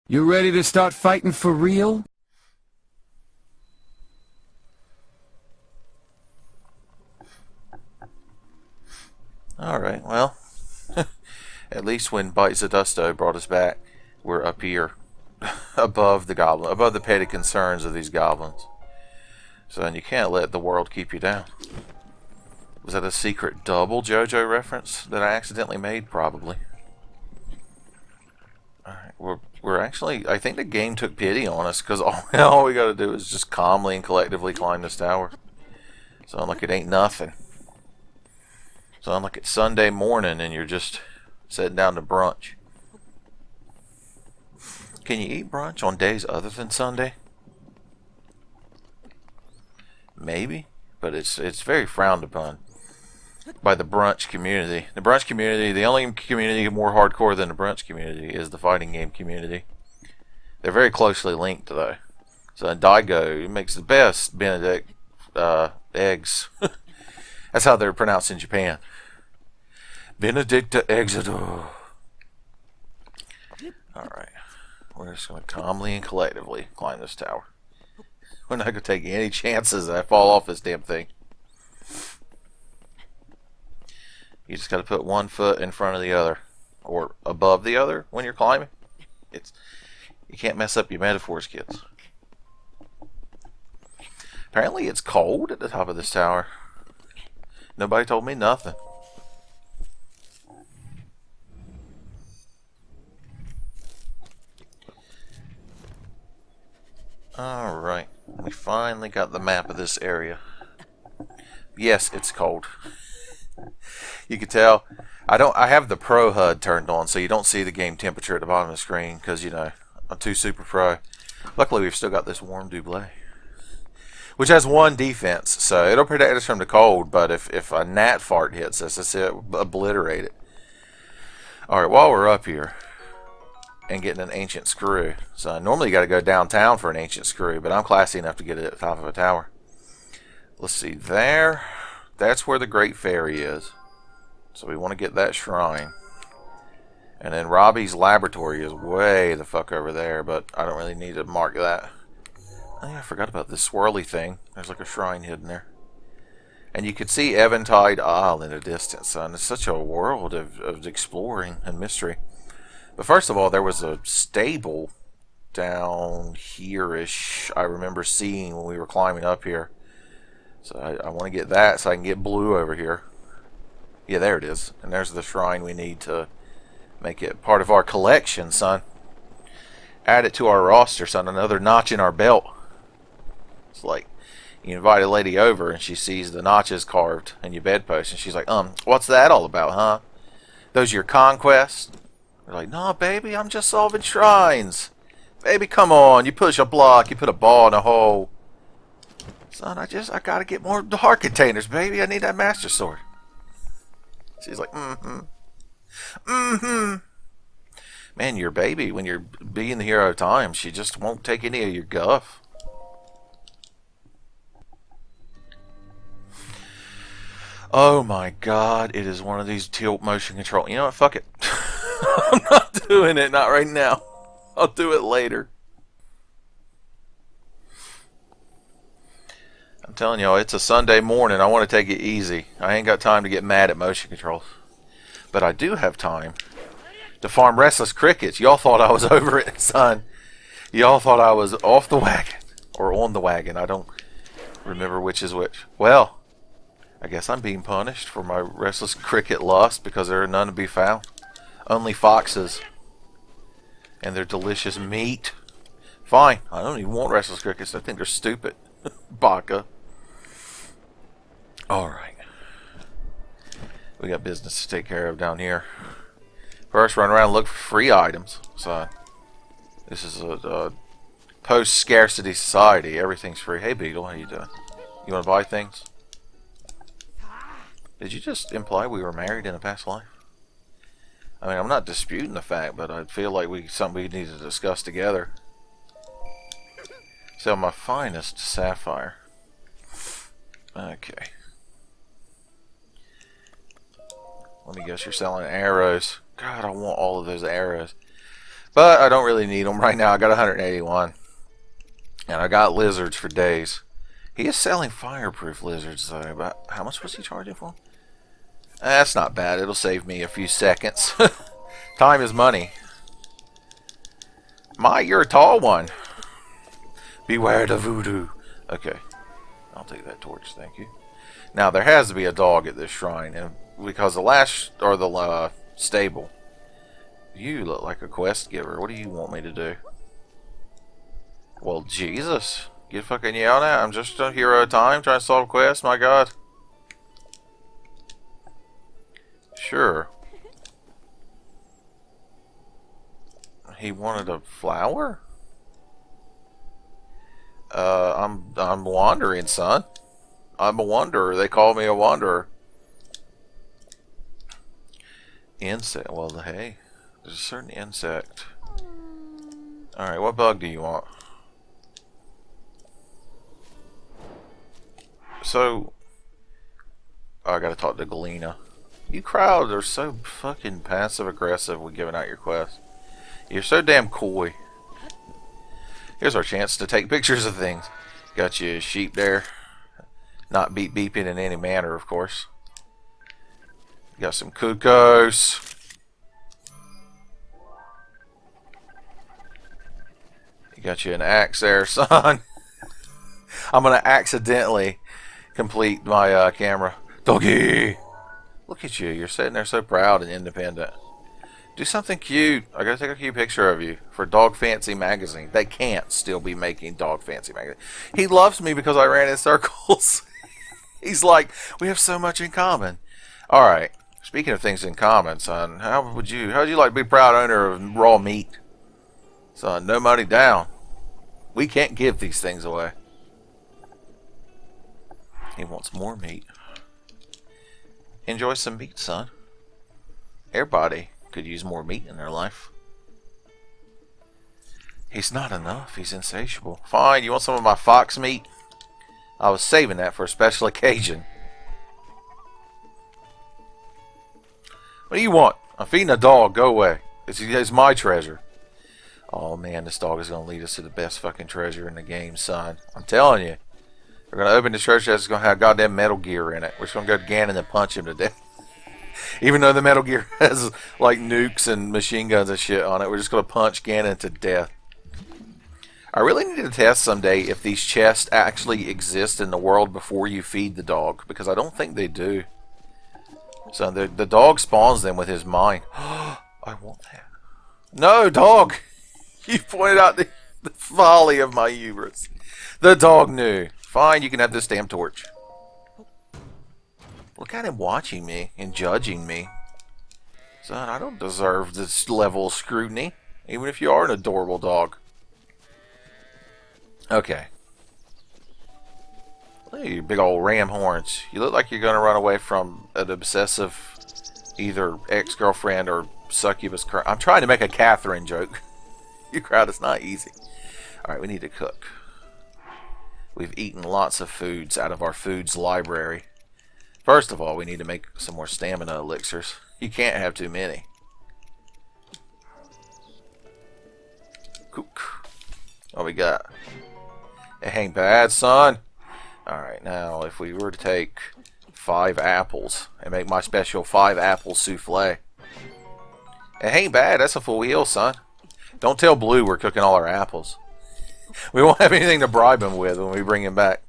You ready to start fighting for real? Alright, well, at least when Bites of Dusto brought us back, we're up here above the goblin, above the petty concerns of these goblins. So then you can't let the world keep you down. Was that a secret double JoJo reference that I accidentally made? Probably. Alright, we're actually, I think the game took pity on us, because all we gotta do is just calmly and collectively climb this tower. Sound like it ain't nothing. Sound like it's Sunday morning and you're just sitting down to brunch. Can you eat brunch on days other than Sunday? Maybe, but it's very frowned upon by the brunch community. The brunch community, the only community more hardcore than the brunch community is the fighting game community. They're very closely linked though. So Daigo makes the best Benedict eggs. That's how they're pronounced in Japan. Benedicta Exedo. Alright. We're just going to calmly and collectively climb this tower. We're not going to take any chances that I fall off this damn thing. You just got to put one foot in front of the other. Or above the other when you're climbing. You can't mess up your metaphors, kids. Apparently it's cold at the top of this tower. Nobody told me nothing. Alright, we finally got the map of this area. Yes, it's cold. You can tell. I have the Pro HUD turned on, so you don't see the game temperature at the bottom of the screen, because, you know, I'm too super pro. Luckily, we've still got this warm double, which has one defense, so it'll protect us from the cold, but if a gnat fart hits us, it's obliterate it. Alright, while we're up here and getting an ancient screw, so normally you got to go downtown for an ancient screw, but I'm classy enough to get it at the top of a tower. Let's see, that's where the Great Fairy is, so we want to get that shrine. And then Robbie's laboratory is way the fuck over there, but I don't really need to mark that. Oh yeah, I forgot about this swirly thing. There's like a shrine hidden there. And you could see Eventide Isle in the distance, and it's such a world of exploring and mystery. But first of all, there was a stable down here-ish I remember seeing when we were climbing up here. So I want to get that so I can get blue over here. Yeah, there it is. And there's the shrine we need to make it part of our collection, son. Add it to our roster, son. Another notch in our belt. It's like you invite a lady over and she sees the notches carved in your bedpost and she's like, what's that all about, huh? Those your conquests? They're like, no, baby, I'm just solving shrines. Baby, come on. You push a block, you put a ball in a hole. Son, I gotta get more heart containers, baby. I need that master sword. She's like, Man, your baby, when you're being the hero of time, she just won't take any of your guff. Oh my god, it is one of these tilt motion control. You know what? Fuck it. I'm not doing it. Not right now. I'll do it later. I'm telling y'all, it's a Sunday morning. I want to take it easy. I ain't got time to get mad at motion controls. But I do have time to farm restless crickets. Y'all thought I was over it, son. Y'all thought I was off the wagon. Or on the wagon. I don't remember which is which. Well, I guess I'm being punished for my restless cricket lust because there are none to be found. Only foxes. And their delicious meat. Fine. I don't even want restless crickets. I think they're stupid. Baka. Alright. We got business to take care of down here. First, run around and look for free items. So, this is a post-scarcity society. Everything's free. Hey, Beedle, how you doing? You want to buy things? Did you just imply we were married in a past life? I mean, I'm not disputing the fact, but I feel like something we need to discuss together. Sell my finest sapphire. Okay. Let me guess, you're selling arrows. God, I want all of those arrows. But I don't really need them right now. I got 181. And I got lizards for days. He is selling fireproof lizards, though. But how much was he charging for? That's not bad. It'll save me a few seconds. Time is money. You're a tall one. Beware the voodoo. Okay. I'll take that torch, thank you. Now, there has to be a dog at this shrine. And because the stable. You look like a quest giver. What do you want me to do? Well, Jesus. Get fucking yelled at. I'm just a hero of time trying to solve quests. My God. Sure. He wanted a flower? I'm wandering, son. I'm a wanderer. They call me a wanderer. Insect. Well, hey. There's a certain insect. Alright, what bug do you want? So, I gotta talk to Galena. You crowd are so fucking passive aggressive with giving out your quests. You're so damn coy. Here's our chance to take pictures of things. Got you a sheep there. Not beeping in any manner, of course. Got some cuckoos. You got you an axe there, son. I'm gonna accidentally complete my camera. Doggy! Look at you. You're sitting there so proud and independent. Do something cute. I gotta take a cute picture of you for Dog Fancy magazine. They can't still be making Dog Fancy magazine. He loves me because I ran in circles. He's like, we have so much in common. Alright. Speaking of things in common, son, how would you like to be proud owner of raw meat? Son, no money down. We can't give these things away. He wants more meat. Enjoy some meat, son. Everybody could use more meat in their life. He's not enough. He's insatiable. Fine, you want some of my fox meat? I was saving that for a special occasion. What do you want? I'm feeding a dog. Go away. It's my treasure. Oh man, this dog is going to lead us to the best fucking treasure in the game, son. I'm telling you. We're going to open the treasure chest. It's going to have goddamn Metal Gear in it. We're just going to go to Ganon and punch him to death. Even though the Metal Gear has like nukes and machine guns and shit on it, we're just going to punch Ganon to death. I really need to test someday if these chests actually exist in the world before you feed the dog, because I don't think they do. So the dog spawns them with his mind. I want that. No, dog! You pointed out the folly of my hubris. The dog knew. Fine, you can have this damn torch. Look at him watching me and judging me. Son, I don't deserve this level of scrutiny, even if you are an adorable dog. Okay. Look at your big old ram horns. You look like you're going to run away from an obsessive either ex-girlfriend or succubus. I'm trying to make a Catherine joke. You crowd, it's not easy. Alright, we need to cook. We've eaten lots of foods out of our foods library. First of all, we need to make some more stamina elixirs. You can't have too many. Cook. What we got? It ain't bad, son. Alright, now if we were to take 5 apples and make my special 5 apple souffle. It ain't bad. That's a full wheel, son. Don't tell Blue we're cooking all our apples. We won't have anything to bribe him with when we bring him back.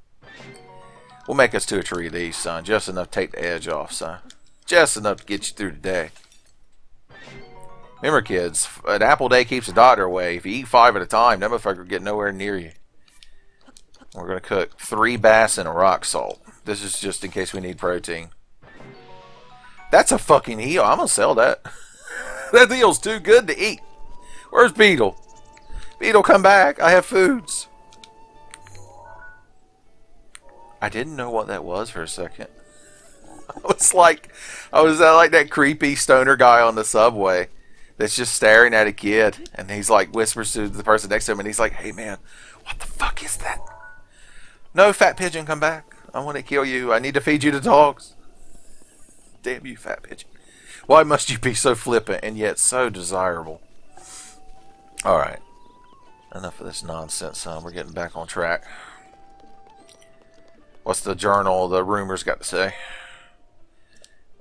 We'll make us 2 or 3 of these, son. Just enough to take the edge off, son. Just enough to get you through the day. Remember, kids, an apple day keeps the doctor away. If you eat 5 at a time, that motherfucker will get nowhere near you. We're going to cook 3 bass and a rock salt. This is just in case we need protein. That's a fucking eel. I'm going to sell that. That eel's too good to eat. Where's Beedle? Beedle, come back. I have foods. I didn't know what that was for a second. I was like that creepy stoner guy on the subway that's just staring at a kid, and he's like whispers to the person next to him, and he's like, "Hey man, what the fuck is that?" No, fat pigeon, come back. I want to kill you. I need to feed you to dogs. Damn you, fat pigeon. Why must you be so flippant and yet so desirable? Alright. Enough of this nonsense, son. We're getting back on track. What's the journal, the rumors got to say?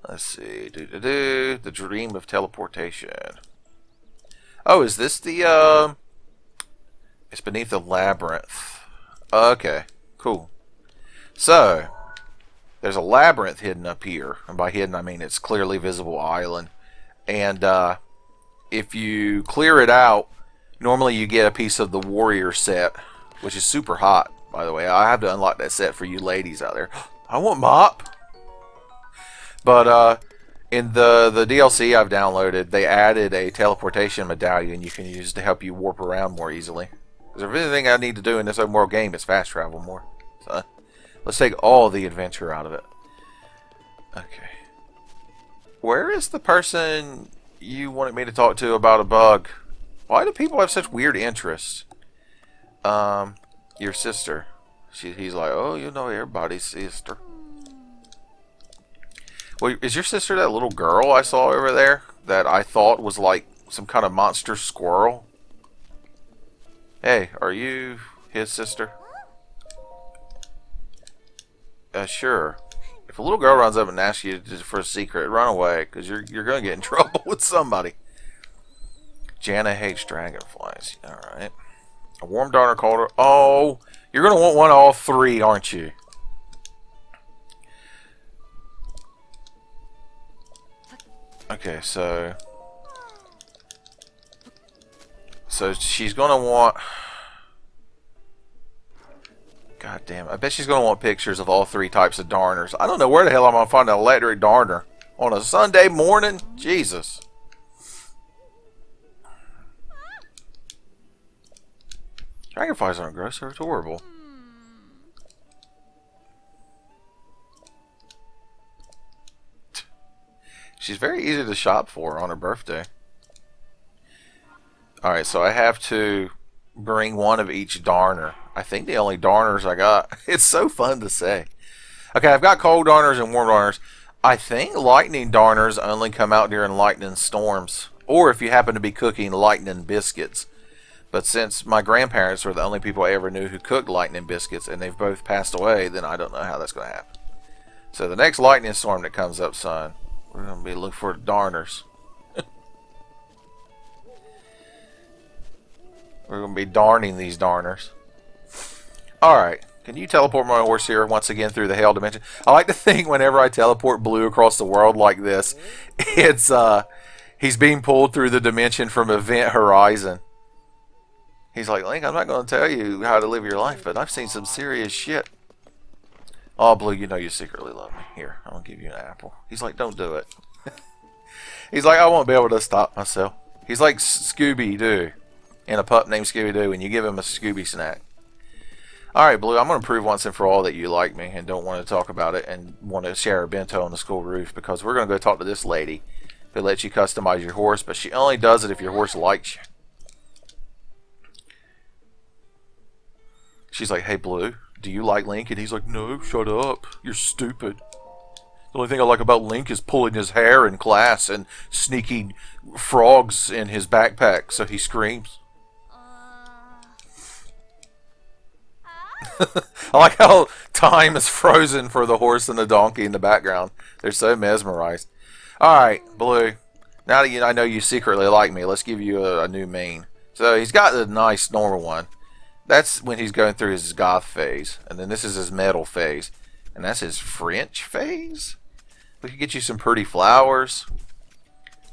Let's see. The dream of teleportation. Oh, is this the, It's beneath the labyrinth. Okay. Cool. So, there's a labyrinth hidden up here. And by hidden, I mean it's clearly visible island. And, if you clear it out, normally you get a piece of the warrior set, which is super hot, by the way. I have to unlock that set for you ladies out there. I want mop! But, in the DLC I've downloaded, they added a teleportation medallion you can use to help you warp around more easily. Because if anything I need to do in this open world game is fast travel more. So, let's take all the adventure out of it. Okay. Where is the person you wanted me to talk to about a bug? Why do people have such weird interests? Your sister. He's like, oh, you know everybody's sister. Well, is your sister that little girl I saw over there that I thought was like some kind of monster squirrel? Hey, are you his sister? Sure. If a little girl runs up and asks you for a secret, run away, because you're going to get in trouble with somebody. Jana hates dragonflies. Alright. A warm daughter called her. Oh, you're going to want one of all three, aren't you? Okay, so she's going to want... God damn, I bet she's going to want pictures of all three types of darners. I don't know where the hell I'm going to find an electric darner on a Sunday morning. Jesus. Dragonflies aren't gross, they're adorable. She's very easy to shop for on her birthday. Alright, so I have to bring one of each darner. I think the only darners I got. It's so fun to say. Okay, I've got cold darners and warm darners. I think lightning darners only come out during lightning storms. Or if you happen to be cooking lightning biscuits. But since my grandparents were the only people I ever knew who cooked lightning biscuits and they've both passed away, then I don't know how that's going to happen. So the next lightning storm that comes up, son, we're going to be looking for darners. We're going to be darning these darners. Alright, can you teleport my horse here once again through the hell dimension? I like to think whenever I teleport Blue across the world like this, it's, he's being pulled through the dimension from Event Horizon. He's like, Link, I'm not going to tell you how to live your life, but I've seen some serious shit. Oh, Blue, you know you secretly love me. Here, I'm going to give you an apple. He's like, don't do it. He's like, I won't be able to stop myself. He's like Scooby-Doo in a pup named Scooby-Doo, and you give him a Scooby snack. Alright, Blue, I'm going to prove once and for all that you like me and don't want to talk about it and want to share a bento on the school roof, because we're going to go talk to this lady who lets you customize your horse, but she only does it if your horse likes you. She's like, hey, Blue, do you like Link? And he's like, no, shut up. You're stupid. The only thing I like about Link is pulling his hair in class and sneaking frogs in his backpack so he screams. I like how time is frozen for the horse and the donkey in the background. They're so mesmerized. Alright, Blue. Now that I know you secretly like me, let's give you a new mane. So he's got the nice normal one. That's when he's going through his goth phase. And then this is his metal phase. And that's his French phase? We could get you some pretty flowers.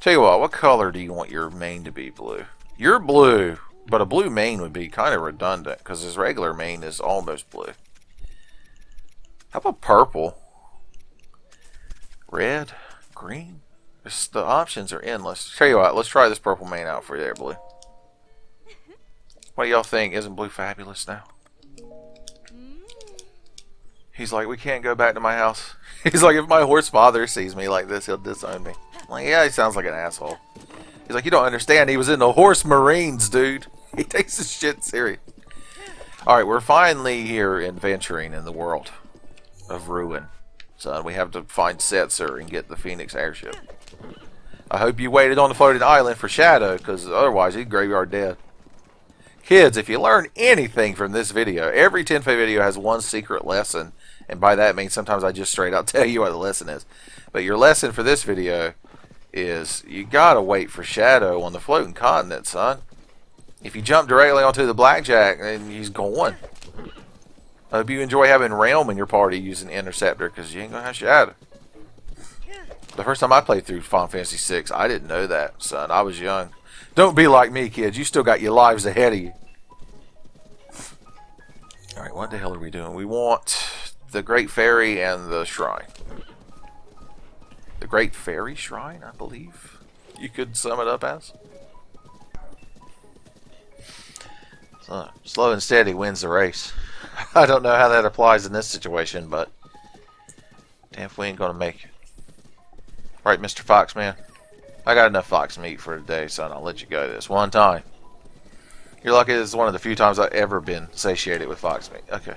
Tell you what color do you want your mane to be, Blue? You're blue, but a blue mane would be kind of redundant because his regular mane is almost blue. How about purple? Red? Green? The options are endless. Tell you what, let's try this purple mane out for you there, Blue. What do y'all think? Isn't Blue fabulous now? He's like, we can't go back to my house. He's like, if my horse father sees me like this, he'll disown me. I'm like, yeah, he sounds like an asshole. He's like, you don't understand. He was in the Horse Marines, dude. He takes his shit serious. Alright, we're finally here adventuring in the world of ruin. So we have to find Setzer and get the Phoenix airship. I hope you waited on the floating island for Shadow, because otherwise he'd graveyard dead. Kids, if you learn anything from this video, every Tenfey video has one secret lesson. And by that I mean sometimes I just straight out tell you what the lesson is. But your lesson for this video is you gotta wait for Shadow on the floating continent, son. If you jump directly onto the blackjack, then he's going. I hope you enjoy having Realm in your party using Interceptor, because you ain't gonna have Shadow. The first time I played through Final Fantasy VI, I didn't know that, son. I was young. Don't be like me, kids. You still got your lives ahead of you. Alright, what the hell are we doing? We want the Great Fairy and the Shrine. The Great Fairy Shrine, I believe you could sum it up as. So, slow and steady wins the race. I don't know how that applies in this situation, but damn if we ain't gonna make it. Right, Mr. Foxman? I got enough fox meat for today, son. I'll let you go this one time. You're lucky this is one of the few times I've ever been satiated with fox meat. Okay.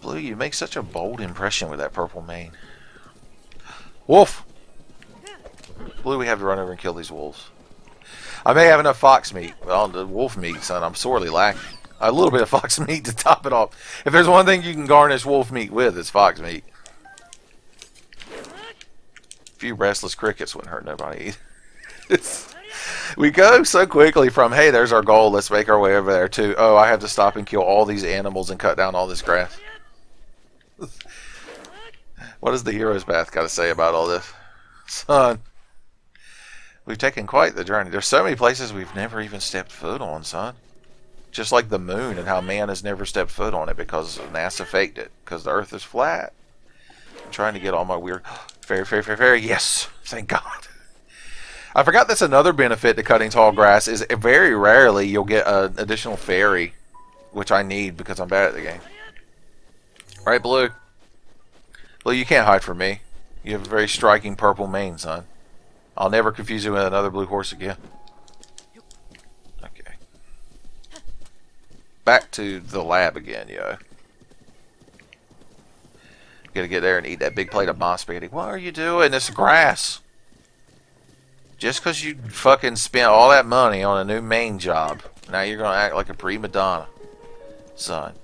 Blue, you make such a bold impression with that purple mane. Wolf! Blue, we have to run over and kill these wolves. I may have enough fox meat, but on the wolf meat, son, I'm sorely lacking. A little bit of fox meat to top it off. If there's one thing you can garnish wolf meat with, it's fox meat. A few restless crickets wouldn't hurt nobody either. We go so quickly from, hey, there's our goal, let's make our way over there, to, oh, I have to stop and kill all these animals and cut down all this grass. What does the hero's path got to say about all this? Son, we've taken quite the journey. There's so many places we've never even stepped foot on, son. Just like the moon and how man has never stepped foot on it because NASA faked it. Because the earth is flat. I'm trying to get all my weird... Fairy. Yes! Thank God. I forgot that's another benefit to cutting tall grass is very rarely you'll get an additional fairy. Which I need because I'm bad at the game. Right, Blue? Blue, you can't hide from me. You have a very striking purple mane, son. I'll never confuse you with another blue horse again. Okay. Back to the lab again, yo. Gotta get there and eat that big plate of moss spaghetti. What are you doing? It's grass. Just because you fucking spent all that money on a new main job, now you're gonna act like a prima donna, son.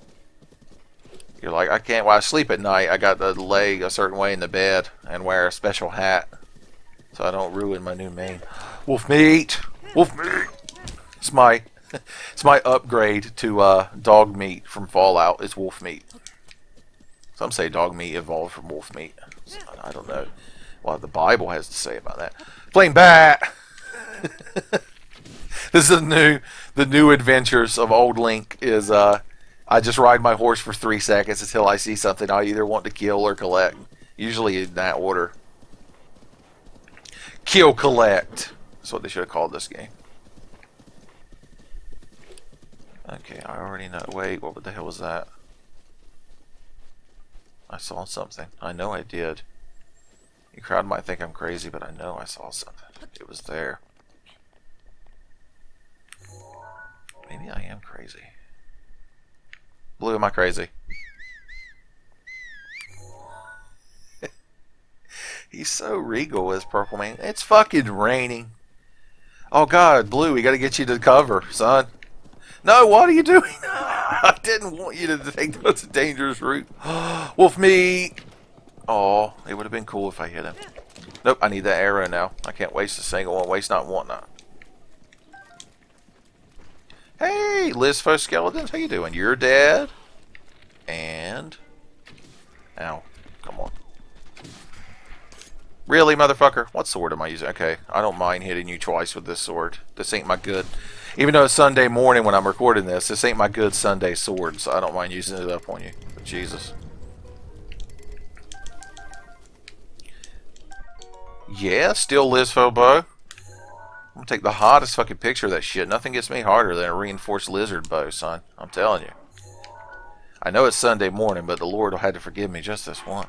You're like, I can't. While I sleep at night, I got to lay a certain way in the bed and wear a special hat so I don't ruin my new mane. Wolf meat. Wolf meat. It's my upgrade to dog meat from Fallout. It's wolf meat. Some say dog meat evolved from wolf meat. I don't know what the Bible has to say about that. Flame bat. This is the new adventures of old Link. Is I just ride my horse for 3 seconds until I see something I either want to kill or collect. Usually in that order. Kill, collect. That's what they should have called this game. Okay, I already know. Wait, what the hell was that? I saw something. I know I did. The crowd might think I'm crazy, but I know I saw something. It was there. Maybe I am crazy. Blue, am I crazy? He's so regal with his purple mane. It's fucking raining. Oh God, Blue, we gotta get you to cover, son. No, what are you doing? I didn't want you to take that's a dangerous route. Wolf meat. Oh, it would have been cool if I hit him. Nope, I need that arrow now. I can't waste a single one. Waste not, want not. Hey, Lizfo Skeletons, how you doing? You're dead. And... Ow. Come on. Really, motherfucker? What sword am I using? Okay, I don't mind hitting you twice with this sword. This ain't my good... Even though it's Sunday morning when I'm recording this ain't my good Sunday sword, so I don't mind using it up on you. But Jesus. Yeah, still Lizfo bow. I'm gonna take the hottest fucking picture of that shit. Nothing gets me harder than a reinforced lizard bow, son. I'm telling you. I know it's Sunday morning, but the Lord will have to forgive me just this one.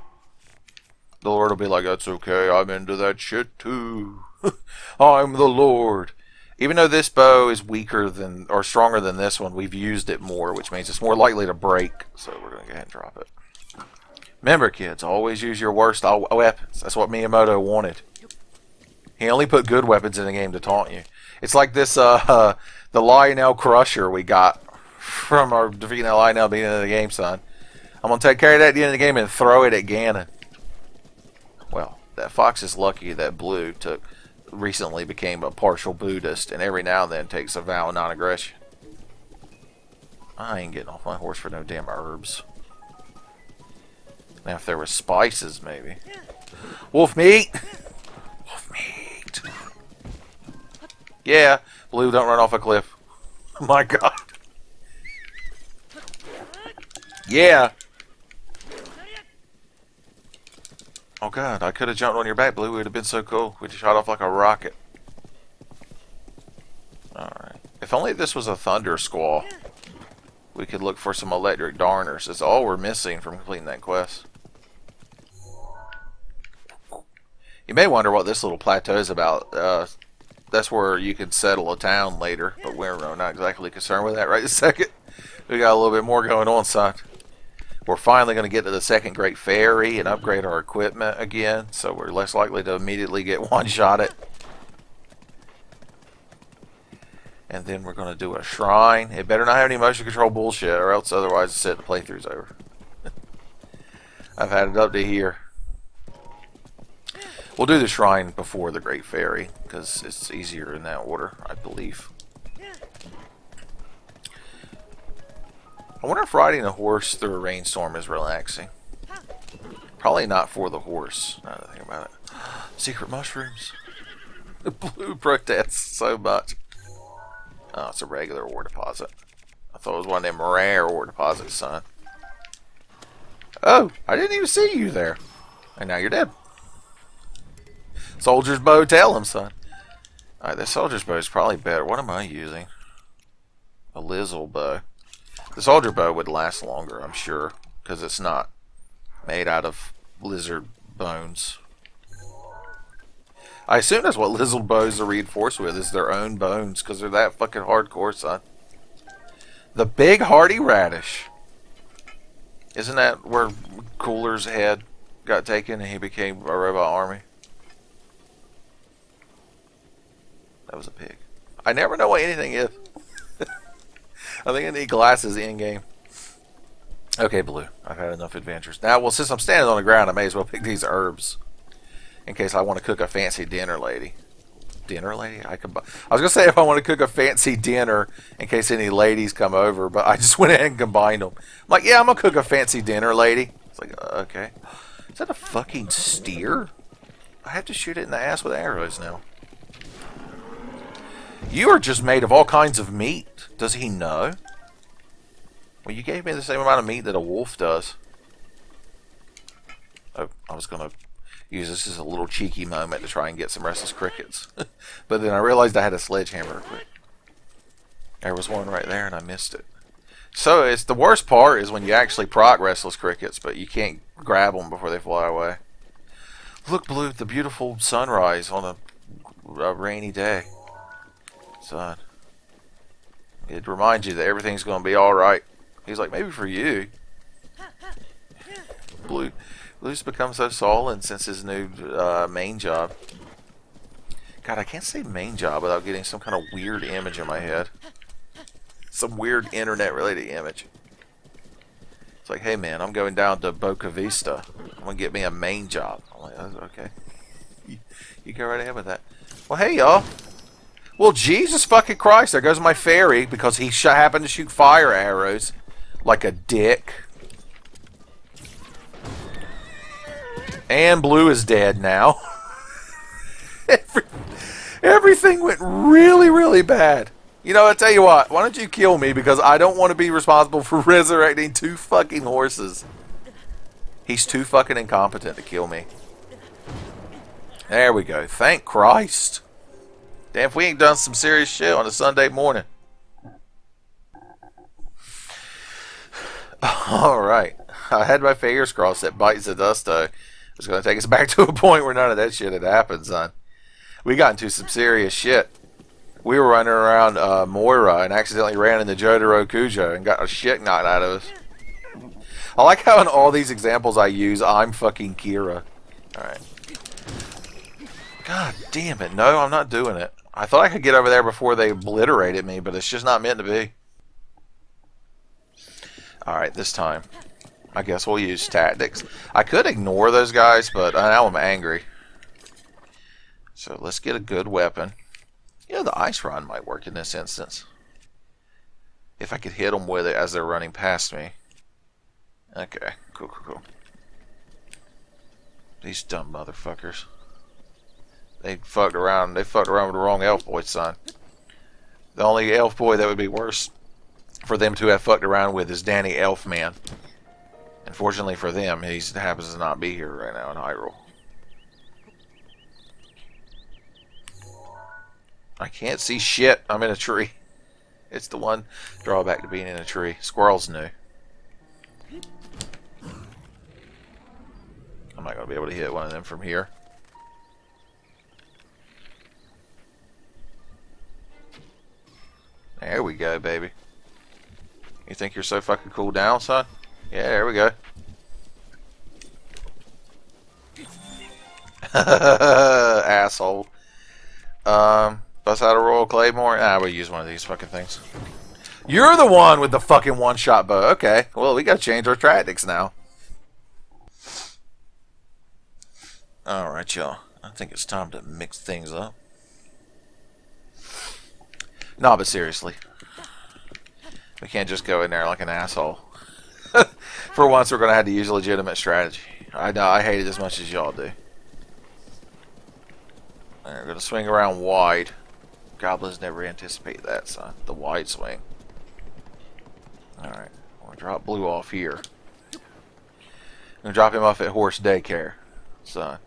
The Lord will be like, that's okay, I'm into that shit too. I'm the Lord. Even though this bow is weaker than, or stronger than this one, we've used it more, which means it's more likely to break. So we're going to go ahead and drop it. Remember, kids, always use your worst weapons. That's what Miyamoto wanted. He only put good weapons in the game to taunt you. It's like this, the Lionel Crusher we got from our defeating that Lionel at the beginning of the game, son. I'm going to take care of that at the end of the game and throw it at Ganon. Well, that fox is lucky that Blue recently became a partial Buddhist and every now and then takes a vow of non-aggression. I ain't getting off my horse for no damn herbs. Now if there was spices, maybe. Wolf meat! Wolf meat! Yeah, Blue, don't run off a cliff. Oh my god. Yeah! Oh god, I could have jumped on your back, Blue. It would have been so cool. We'd have shot off like a rocket. Alright. If only this was a thunder squall, we could look for some electric darners. That's all we're missing from completing that quest. You may wonder what this little plateau is about. That's where you can settle a town later, but we're not exactly concerned with that right this second. We got a little bit more going on, son. We're finally going to get to the second Great Ferry and upgrade our equipment again, so we're less likely to immediately get one-shotted. And then we're going to do a shrine. It better not have any motion control bullshit, or else otherwise the playthrough's over. I've had it up to here. We'll do the shrine before the Great Ferry, because it's easier in that order, I believe. I wonder if riding a horse through a rainstorm is relaxing. Probably not for the horse, now that I think about it. Secret mushrooms. The Blue protests so much. Oh, it's a regular ore deposit. I thought it was one of them rare ore deposits, son. Oh, I didn't even see you there. And now you're dead. Soldier's bow, tell him, son. Alright, that soldier's bow is probably better. What am I using? A Lizzle bow. The soldier bow would last longer, I'm sure, because it's not made out of lizard bones. I assume that's what lizard bows are reinforced with, is their own bones, because they're that fucking hardcore, son. The big hardy radish. Isn't that where Cooler's head got taken and he became a robot army? That was a pig. I never know what anything is. I think I need glasses in game. Okay, Blue. I've had enough adventures. Now, well, since I'm standing on the ground, I may as well pick these herbs. In case I want to cook a fancy dinner, lady. Dinner, lady? I was going to say if I want to cook a fancy dinner in case any ladies come over, but I just went ahead and combined them. I'm like, yeah, I'm going to cook a fancy dinner, lady. It's like, okay. Is that a fucking steer? I have to shoot it in the ass with arrows now. You are just made of all kinds of meat. Does he know? Well, you gave me the same amount of meat that a wolf does. Oh, I was going to use this as a little cheeky moment to try and get some restless crickets. But then I realized I had a sledgehammer equipped. There was one right there and I missed it. So it's the worst part is when you actually proc restless crickets, but you can't grab them before they fly away. Look, Blue, the beautiful sunrise on a rainy day. Son. It reminds you that everything's going to be alright. He's like, maybe for you. Blue's become so sullen since his new main job. God, I can't say main job without getting some kind of weird image in my head. Some weird internet-related image. It's like, hey man, I'm going down to Boca Vista. I'm going to get me a main job. I'm like, oh, okay. You go right ahead with that. Well, hey y'all. Well, Jesus fucking Christ, there goes my fairy because he happened to shoot fire arrows like a dick. And Blue is dead now. Everything went really, really bad. You know, I tell you what, why don't you kill me because I don't want to be responsible for resurrecting 2 fucking horses. He's too fucking incompetent to kill me. There we go. Thank Christ. Damn, if we ain't done some serious shit on a Sunday morning. Alright. I had my fingers crossed that Bites the Dusto was going to take us back to a point where none of that shit had happened, son. We got into some serious shit. We were running around Moira and accidentally ran into Jotaro Kujo and got a shit knocked out of us. I like how in all these examples I use, I'm fucking Kira. Alright. God damn it. No, I'm not doing it. I thought I could get over there before they obliterated me, but it's just not meant to be. Alright, this time. I guess we'll use tactics. I could ignore those guys, but now I'm angry. So let's get a good weapon. You know, the ice rod might work in this instance. If I could hit them with it as they're running past me. Okay, cool. These dumb motherfuckers. They fucked around with the wrong elf boy, son. The only elf boy that would be worse for them to have fucked around with is Danny Elfman. Unfortunately for them, he happens to not be here right now in Hyrule. I can't see shit. I'm in a tree. It's the one drawback to being in a tree. Squirrels new. I'm not going to be able to hit one of them from here. There we go, baby. You think you're so fucking cool down, son? Yeah, there we go. Asshole. Bust out a Royal Claymore? Nah, we'll use one of these fucking things. You're the one with the fucking one-shot bow. Okay, well, we gotta change our tactics now. Alright, y'all. I think it's time to mix things up. No, but seriously. We can't just go in there like an asshole. For once, we're gonna have to use a legitimate strategy. I know, I hate it as much as y'all do. And we're gonna swing around wide. Goblins never anticipate that, son. The wide swing. Alright, we'll drop Blue off here. I'm gonna drop him off at horse daycare, son.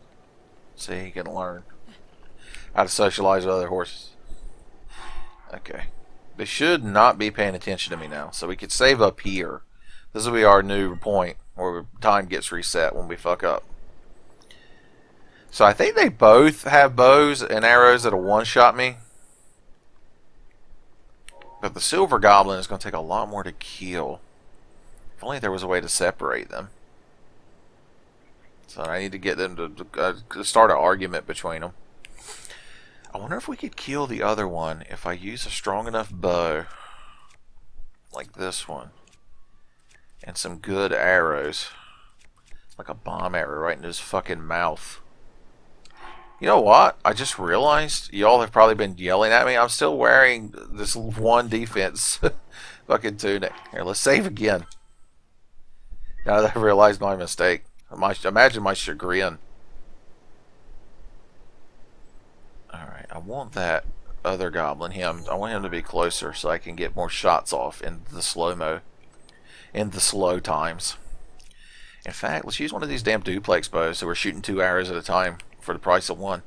So he can learn how to socialize with other horses. Okay. They should not be paying attention to me now, so we could save up here. This will be our new point where time gets reset when we fuck up. So I think they both have bows and arrows that'll one-shot me. But the silver goblin is going to take a lot more to kill. If only there was a way to separate them. So I need to get them to start an argument between them. I wonder if we could kill the other one if I use a strong enough bow. Like this one. And some good arrows. Like a bomb arrow right into his fucking mouth. You know what? I just realized y'all have probably been yelling at me. I'm still wearing this one defense fucking tunic. Here, let's save again. Now that I realized my mistake. Imagine my chagrin. Alright, I want that other goblin, I want him to be closer so I can get more shots off in the slow-mo. In the slow times. In fact, let's use one of these damn duplex bows so we're shooting 2 arrows at a time for the price of 1.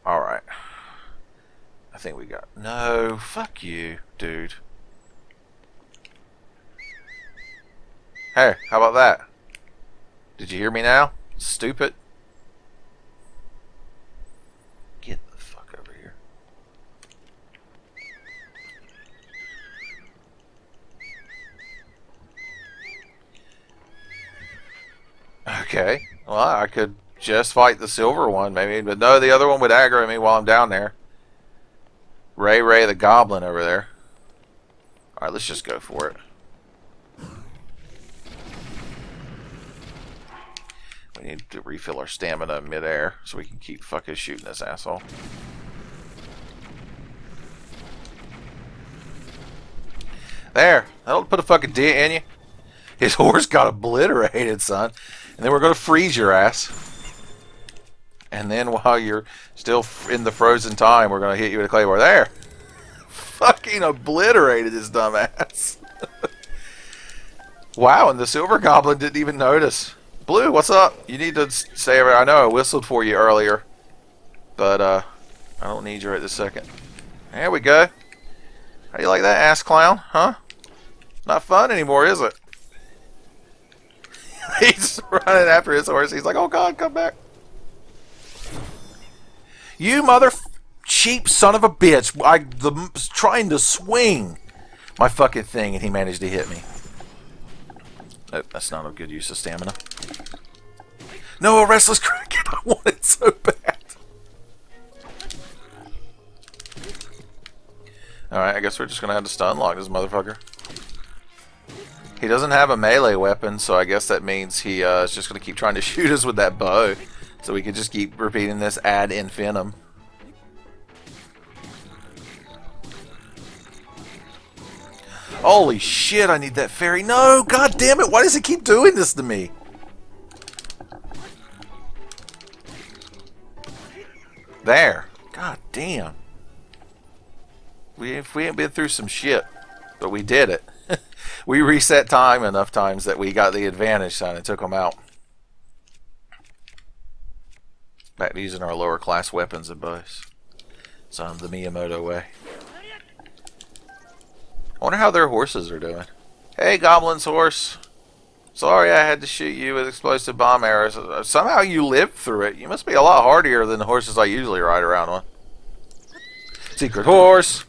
Alright. I think we got... No, fuck you, dude. Hey, how about that? Did you hear me now? Stupid. Get the fuck over here. Okay. Well, I could just fight the silver one, maybe. But no, the other one would aggro me while I'm down there. Ray the goblin over there. Alright, let's just go for it. We need to refill our stamina mid-air so we can keep fucking shooting this asshole. There! That'll put a fucking dent in you. His horse got obliterated, son. And then we're going to freeze your ass. And then while you're still in the frozen time, we're going to hit you with a claymore. There! Fucking obliterated his dumb ass. Wow, and the silver goblin didn't even notice. Blue, what's up? You need to stay over. I know I whistled for you earlier. But, I don't need you right this second. There we go. How do you like that, ass clown? Huh? Not fun anymore, is it? He's running after his horse. He's like, oh god, come back. You mother cheap son of a bitch. I was trying to swing my fucking thing and he managed to hit me. Nope, that's not a good use of stamina. No, a restless cricket. I want it so bad. Alright, I guess we're just going to have to stun lock this motherfucker. He doesn't have a melee weapon, so I guess that means he is just going to keep trying to shoot us with that bow. So we can just keep repeating this ad infinitum. Holy shit, I need that fairy. No, god damn it, why does it keep doing this to me? There. God damn. We ain't been through some shit, but we did it. We reset time enough times that we got the advantage sign and took them out. Back to using our lower class weapons and bows. So the Miyamoto way. I wonder how their horses are doing. Hey, Goblin's horse. Sorry I had to shoot you with explosive bomb arrows. Somehow you lived through it. You must be a lot hardier than the horses I usually ride around on. Secret horse.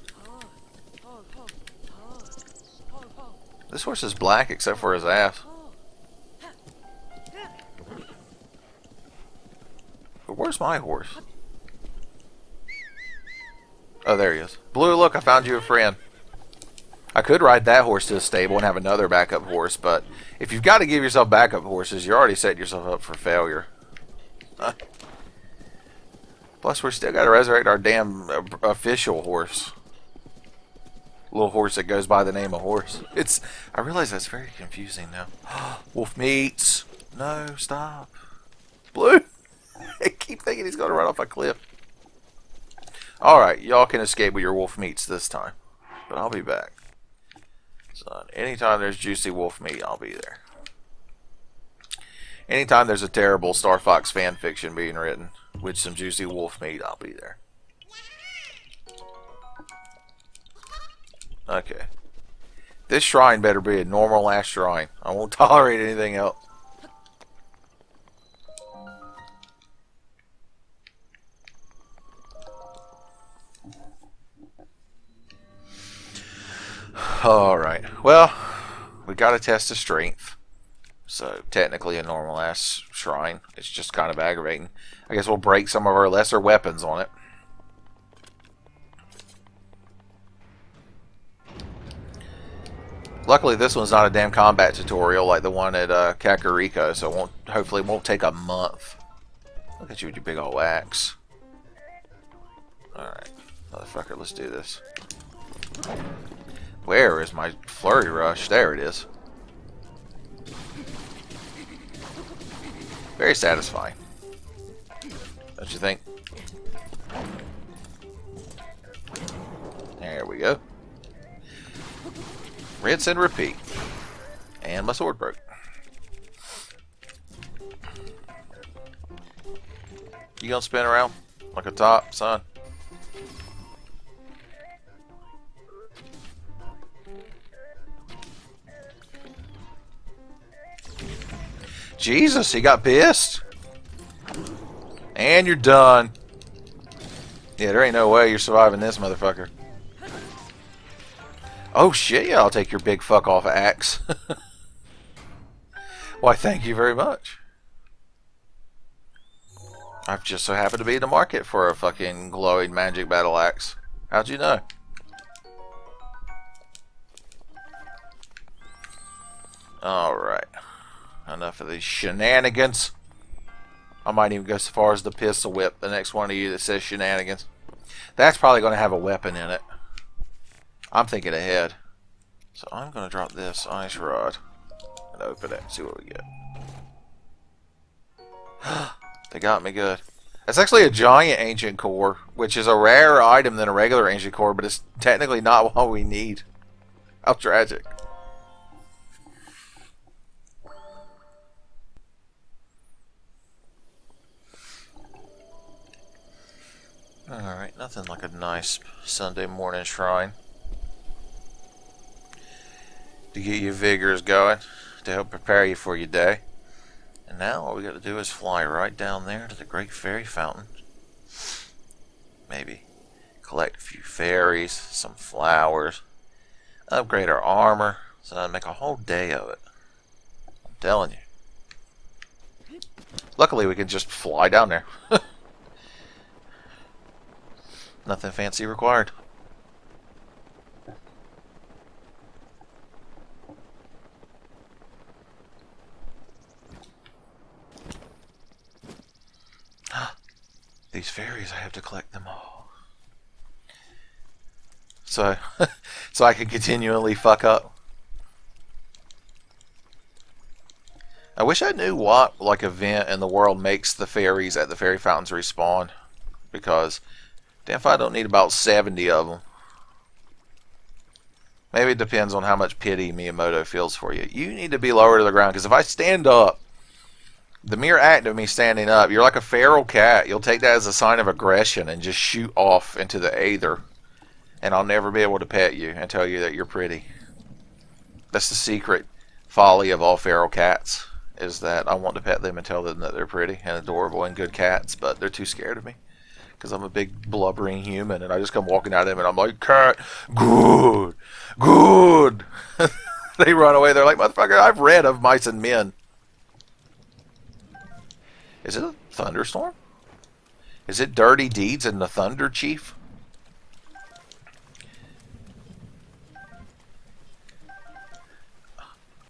This horse is black except for his ass. But where's my horse? Oh, there he is. Blue, look, I found you a friend. I could ride that horse to the stable and have another backup horse, but if you've got to give yourself backup horses, you're already setting yourself up for failure. Plus, we're still got to resurrect our damn official horse. Little horse that goes by the name of horse. I realize that's very confusing now. Wolf meats. No, stop. Blue. I keep thinking he's going to run off a cliff. Alright, y'all can escape with your wolf meats this time. But I'll be back. So, anytime there's juicy wolf meat, I'll be there. Anytime there's a terrible Star Fox fan fiction being written with some juicy wolf meat, I'll be there. Okay. This shrine better be a normal ass shrine. I won't tolerate anything else. Alright. Well, we gotta test the strength. So, technically a normal ass shrine. It's just kind of aggravating. I guess we'll break some of our lesser weapons on it. Luckily, this one's not a damn combat tutorial like the one at Kakariko, so hopefully it won't take a month. Look at you with your big old axe. Alright, motherfucker, let's do this. Where is my flurry rush? There it is. Very satisfying. Don't you think? There we go. Rinse and repeat. And my sword broke. You gonna spin around like a top, son? Jesus, he got pissed. And you're done. Yeah, there ain't no way you're surviving this motherfucker. Oh shit, yeah, I'll take your big fuck off axe. Why, thank you very much. I've just so happened to be in the market for a fucking glowing magic battle axe. How'd you know? Alright. Enough of these shenanigans. I might even go so far as to pistol whip the next one of you that says shenanigans. That's probably going to have a weapon in it. I'm thinking ahead. So I'm going to drop this ice rod and open it and see what we get. They got me good. That's actually a giant ancient core, which is a rarer item than a regular ancient core, but it's technically not what we need. How tragic. Alright, nothing like a nice Sunday morning shrine to get your vigors going, to help prepare you for your day. And now all we got to do is fly right down there to the Great Fairy Fountain. Maybe collect a few fairies, some flowers, upgrade our armor, so I make a whole day of it. I'm telling you. Luckily, we can just fly down there. Nothing fancy required. These fairies, I have to collect them all. So, so I can continually fuck up. I wish I knew what like event in the world makes the fairies at the fairy fountains respawn, because damn if I don't need about 70 of them. Maybe it depends on how much pity Miyamoto feels for you. You need to be lower to the ground, because if I stand up, the mere act of me standing up, you're like a feral cat. You'll take that as a sign of aggression and just shoot off into the aether. And I'll never be able to pet you and tell you that you're pretty. That's the secret folly of all feral cats, is that I want to pet them and tell them that they're pretty and adorable and good cats, but they're too scared of me. Because I'm a big blubbering human, and I just come walking at them and I'm like, cat, good, good. They run away. They're like, motherfucker, I've read of Mice and Men. Is it a thunderstorm? Is it dirty deeds in the Thunder Chief?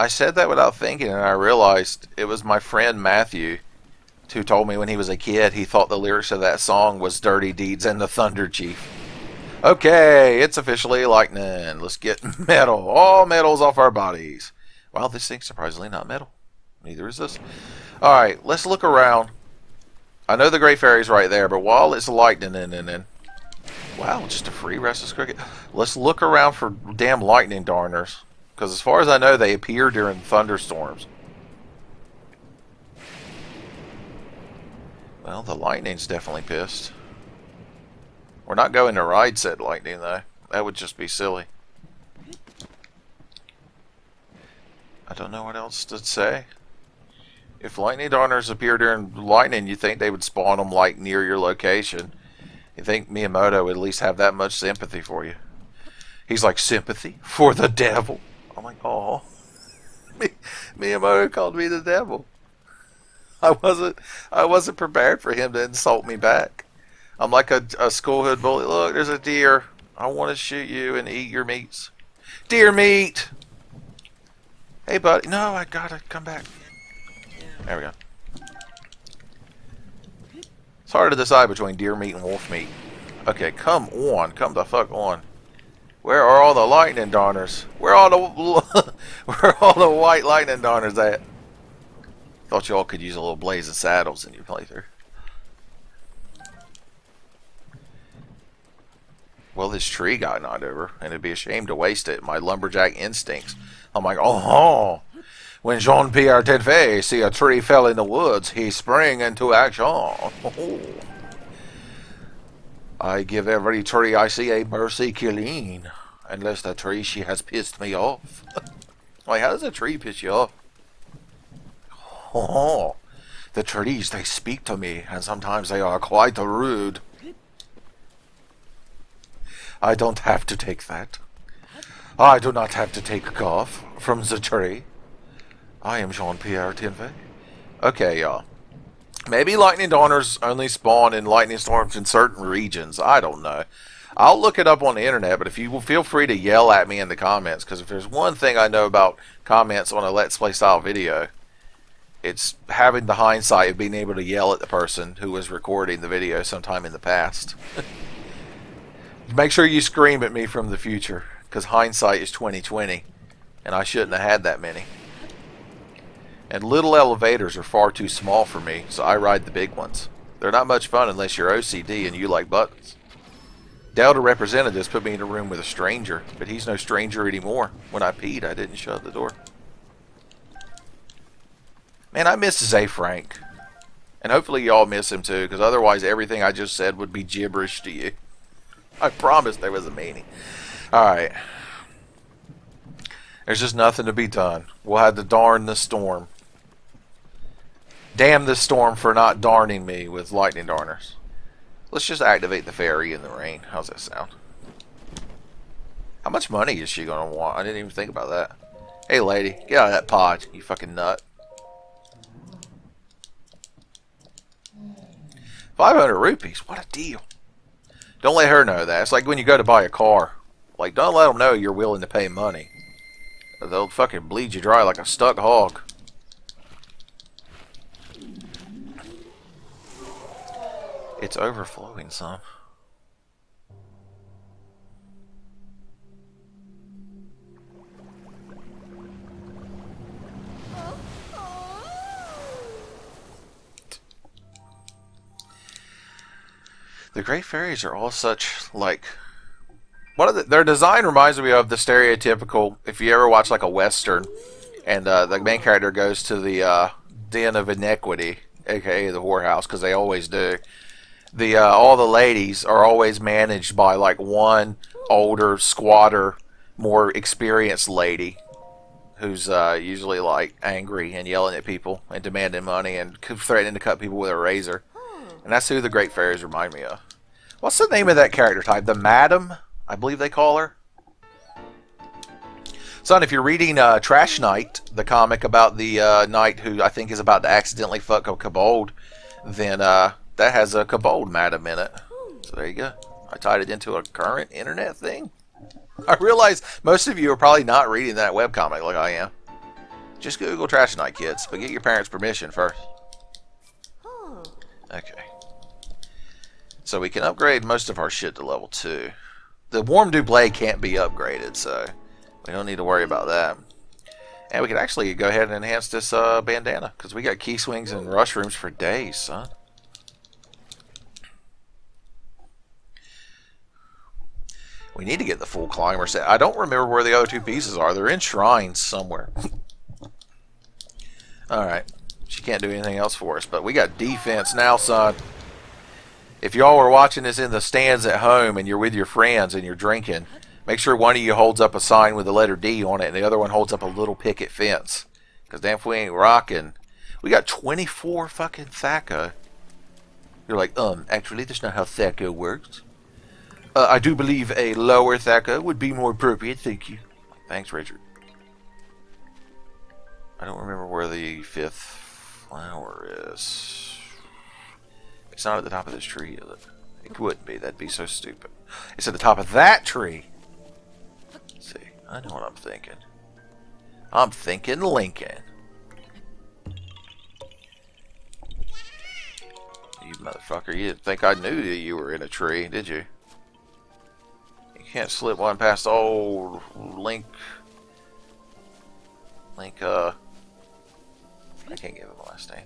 I said that without thinking, and I realized it was my friend Matthew who told me when he was a kid he thought the lyrics of that song was dirty deeds in the Thunder Chief. Okay, it's officially lightning. Let's get metal. All metals off our bodies. Wow, this thing's surprisingly not metal. Neither is this. Alright, let's look around. I know the Great Fairy's right there, but while it's lightning wow, just a free restless cricket. Let's look around for damn lightning darners. Because as far as I know, they appear during thunderstorms. Well, the lightning's definitely pissed. We're not going to ride said lightning, though. That would just be silly. I don't know what else to say. If lightning darners appear during lightning, you think they would spawn them like near your location. You think Miyamoto would at least have that much sympathy for you. He's like, sympathy for the devil. I'm like, oh. Miyamoto called me the devil. I wasn't prepared for him to insult me back. I'm like a schoolhood bully. Look, there's a deer. I want to shoot you and eat your meats. Deer meat! Hey, buddy. No, I gotta come back. There we go. It's hard to decide between deer meat and wolf meat. Okay, come on. Come the fuck on. Where are all the lightning darners? Where are all the white lightning darners at? Thought y'all could use a little blazing saddles in your playthrough. Well, this tree got knocked over, and it'd be a shame to waste it. My lumberjack instincts. I'm like, oh, when Jean-Pierre Tenfey see a tree fell in the woods, he sprang into action. Oh. I give every tree I see a mercy killing, unless the tree she has pissed me off. Like, how does a tree piss you off? Oh, the trees, they speak to me, and sometimes they are quite rude. I don't have to take that. I do not have to take cough from the tree. I am Jean-Pierre Tenfey. Okay, y'all. Maybe lightning darners only spawn in lightning storms in certain regions. I don't know. I'll look it up on the internet, but if you will, feel free to yell at me in the comments, because if there's one thing I know about comments on a Let's Play style video, it's having the hindsight of being able to yell at the person who was recording the video sometime in the past. Make sure you scream at me from the future, because hindsight is 20/20, and I shouldn't have had that many. And little elevators are far too small for me, so I ride the big ones. They're not much fun unless you're OCD and you like buttons. Delta representatives put me in a room with a stranger, but he's no stranger anymore. When I peed, I didn't shut the door. Man, I miss Zay Frank. And hopefully y'all miss him too, because otherwise everything I just said would be gibberish to you. I promised there was a meaning. Alright. There's just nothing to be done. We'll have to darn the storm. Damn this storm for not darning me with lightning darners. Let's just activate the fairy in the rain. How's that sound? How much money is she going to want? I didn't even think about that. Hey lady, get out of that pod, you fucking nut. 500 rupees. What a deal. Don't let her know that. It's like when you go to buy a car. Like, don't let them know you're willing to pay money. Or they'll fucking bleed you dry like a stuck hog. It's overflowing some. The Great Fairies are all such, like... their design reminds me of the stereotypical, if you ever watch like a Western, and the main character goes to the Den of Iniquity, aka the whorehouse, because they always do. All the ladies are always managed by like one older, squatter, more experienced lady, who's usually like angry and yelling at people and demanding money and threatening to cut people with a razor. And that's who the Great Fairies remind me of. What's the name of that character type? The Madam, I believe they call her. Son, if you're reading Trash Knight, the comic about the knight who I think is about to accidentally fuck a kobold, then that has a kobold madam in it. So there you go. I tied it into a current internet thing. I realize most of you are probably not reading that webcomic like I am. Just Google Trash Knight, kids, but get your parents' permission first. Okay. So we can upgrade most of our shit to level 2. The Warm Dew Blade can't be upgraded, so we don't need to worry about that. And we can actually go ahead and enhance this bandana, because we got key swings and rush rooms for days, son. We need to get the full climber set. I don't remember where the other two pieces are. They're in shrines somewhere. Alright. She can't do anything else for us, but we got defense now, son. If y'all are watching this in the stands at home and you're with your friends and you're drinking, make sure one of you holds up a sign with the letter D on it and the other one holds up a little picket fence. Because damn if we ain't rocking. We got 24 fucking Thaco. You're like, actually that's not how Thaco works. I do believe a lower Thaco would be more appropriate, thank you. Thanks, Richard. I don't remember where the 5th flower is. It's not at the top of this tree, is it? It wouldn't be. That'd be so stupid. It's at the top of that tree. Let's see. I know what I'm thinking. I'm thinking Lincoln. You motherfucker. You didn't think I knew that you were in a tree, did you? You can't slip one past old Link. I can't give him a last name.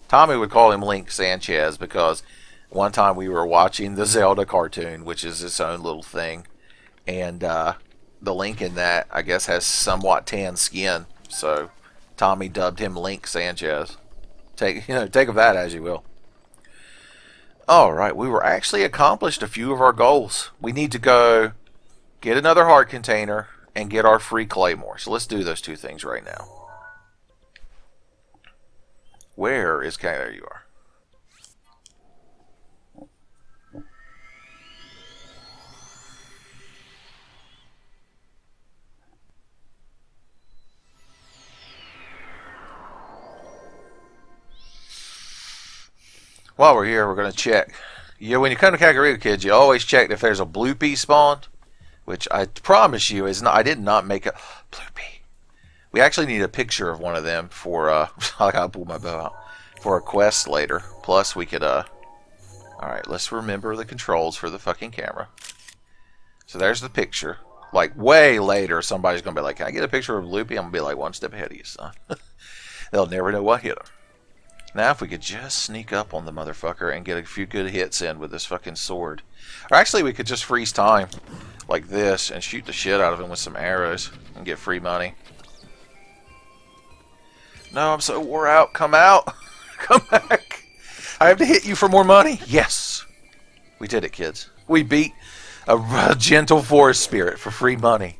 Tommy would call him Link Sanchez because one time we were watching the Zelda cartoon, which is its own little thing, and the Link in that, I guess, has somewhat tan skin, so Tommy dubbed him Link Sanchez. Take of that as you will. Alright, we were actually accomplished a few of our goals. We need to go get another heart container and get our free claymore. So let's do those two things right now. Where is Kay? There you are. While we're here, we're going to check. When you come to Kakariko, kids, you always check if there's a bloopy spawned, which I promise you is not. I did not make a bloopy. We actually need a picture of one of them for, I gotta pull my bow out, for a quest later. Plus, we could, alright, let's remember the controls for the fucking camera. So there's the picture. Like, way later, somebody's gonna be like, can I get a picture of Loopy? I'm gonna be like, one step ahead of you, son. They'll never know what hit them. Now, if we could just sneak up on the motherfucker and get a few good hits in with this fucking sword. Or actually, we could just freeze time like this and shoot the shit out of him with some arrows and get free money. No, I'm so wore out. Come out. Come back. I have to hit you for more money. Yes. We did it, kids. We beat a gentle forest spirit for free money.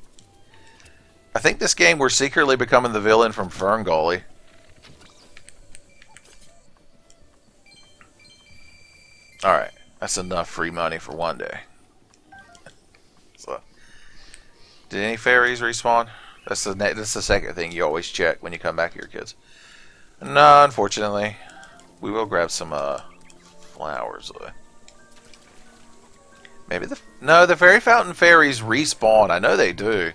I think this game we're secretly becoming the villain from Fern Gully. Alright. That's enough free money for one day. So, did any fairies respawn? That's the second thing you always check when you come back here, kids. No, unfortunately. We will grab some flowers though. Maybe the fairy fountain fairies respawn. I know they do.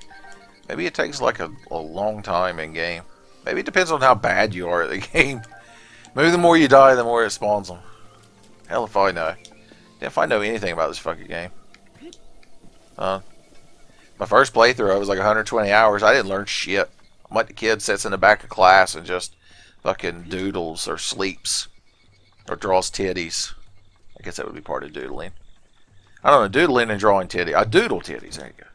Maybe it takes like a long time in game. Maybe it depends on how bad you are at the game. Maybe the more you die, the more it spawns them. Hell if I know. If I know anything about this fucking game. My first playthrough, I was like 120 hours. I didn't learn shit. I'm like the kid sits in the back of class and just fucking doodles or sleeps. Or draws titties. I guess that would be part of doodling. I don't know, doodling and drawing titties. I doodle titties, there you go.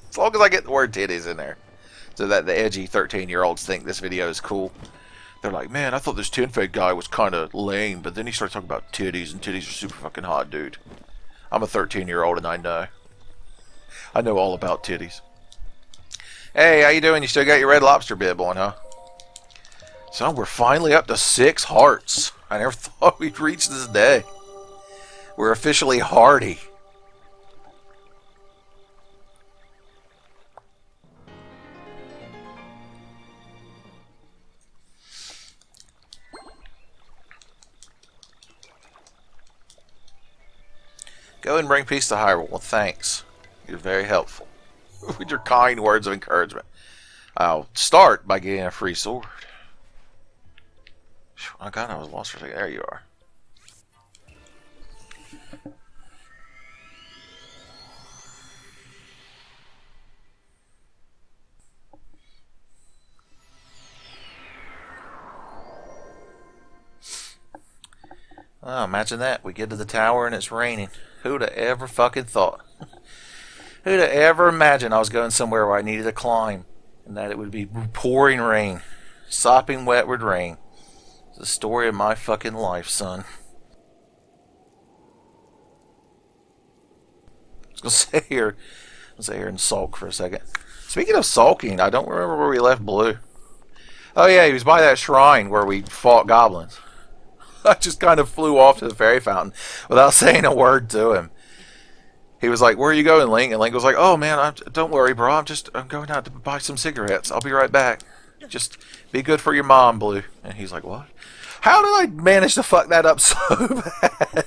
As long as I get the word titties in there. So that the edgy 13-year-olds think this video is cool. They're like, man, I thought this Tenfey guy was kind of lame, but then he started talking about titties, and titties are super fucking hot, dude. I'm a 13-year-old and I know. I know all about titties. Hey, how you doing? You still got your Red Lobster bib on, huh? So we're finally up to 6 hearts. I never thought we'd reach this day. We're officially hardy. Go and bring peace to Hyrule. Well, thanks. You're very helpful. With your kind words of encouragement. I'll start by getting a free sword. Oh god, I was lost for a second. There you are. Oh, imagine that. We get to the tower and it's raining. Who'd have ever fucking thought? Who'd have ever imagined I was going somewhere where I needed to climb and that it would be pouring rain. Sopping wet with rain. It's the story of my fucking life, son. Let's sit here and sulk for a second. Speaking of sulking, I don't remember where we left Blue. Oh yeah, he was by that shrine where we fought goblins. I just kind of flew off to the fairy fountain without saying a word to him. He was like, where are you going, Link? And Link was like, oh man, don't worry, bro. I'm going out to buy some cigarettes. I'll be right back. Just be good for your mom, Blue. And he's like, what? How did I manage to fuck that up so bad?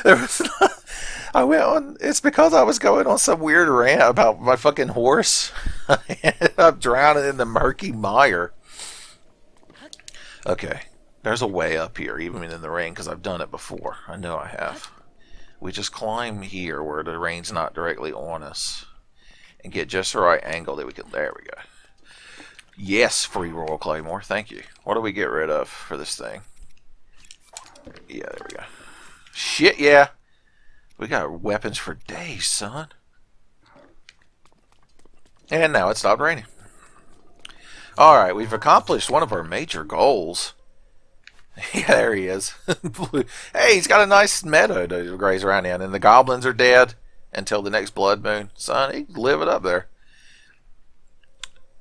There was not, I went on. It's because I was going on some weird rant about my fucking horse. I ended up drowning in the murky mire. Okay, there's a way up here, even in the rain, because I've done it before. I know I have. We just climb here where the rain's not directly on us, and get just the right angle that we can. There we go. Yes, free Royal Claymore. Thank you. What do we get rid of for this thing? Yeah, there we go. Shit, yeah. We got weapons for days, son. And now it stopped raining. Alright, we've accomplished one of our major goals. Yeah, there he is. Hey, he's got a nice meadow to graze around in. And the goblins are dead until the next blood moon. Son, he can live it up there.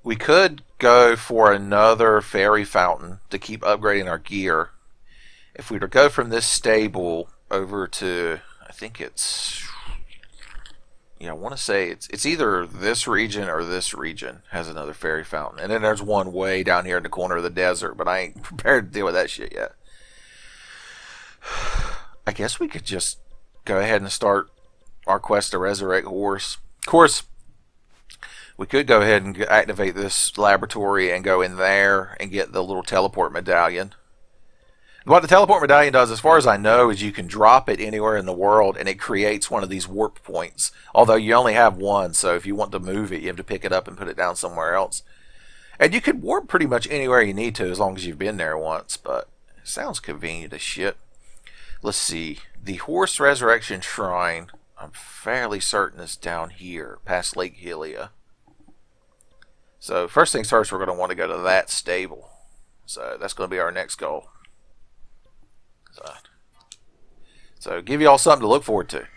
We could go for another fairy fountain to keep upgrading our gear. If we were to go from this stable over to, I think it's, yeah, I want to say it's either this region or this region has another fairy fountain. And then there's one way down here in the corner of the desert, but I ain't prepared to deal with that shit yet. I guess we could just go ahead and start our quest to resurrect Horse. Of course, we could go ahead and activate this laboratory and go in there and get the little teleport medallion. What the teleport medallion does, as far as I know, is you can drop it anywhere in the world and it creates one of these warp points. Although you only have one, so if you want to move it, you have to pick it up and put it down somewhere else. And you can warp pretty much anywhere you need to as long as you've been there once, but it sounds convenient as shit. Let's see. The Horse Resurrection Shrine, I'm fairly certain is down here, past Lake Hylia. So first things first, we're going to want to go to that stable. So that's going to be our next goal. So give you all something to look forward to.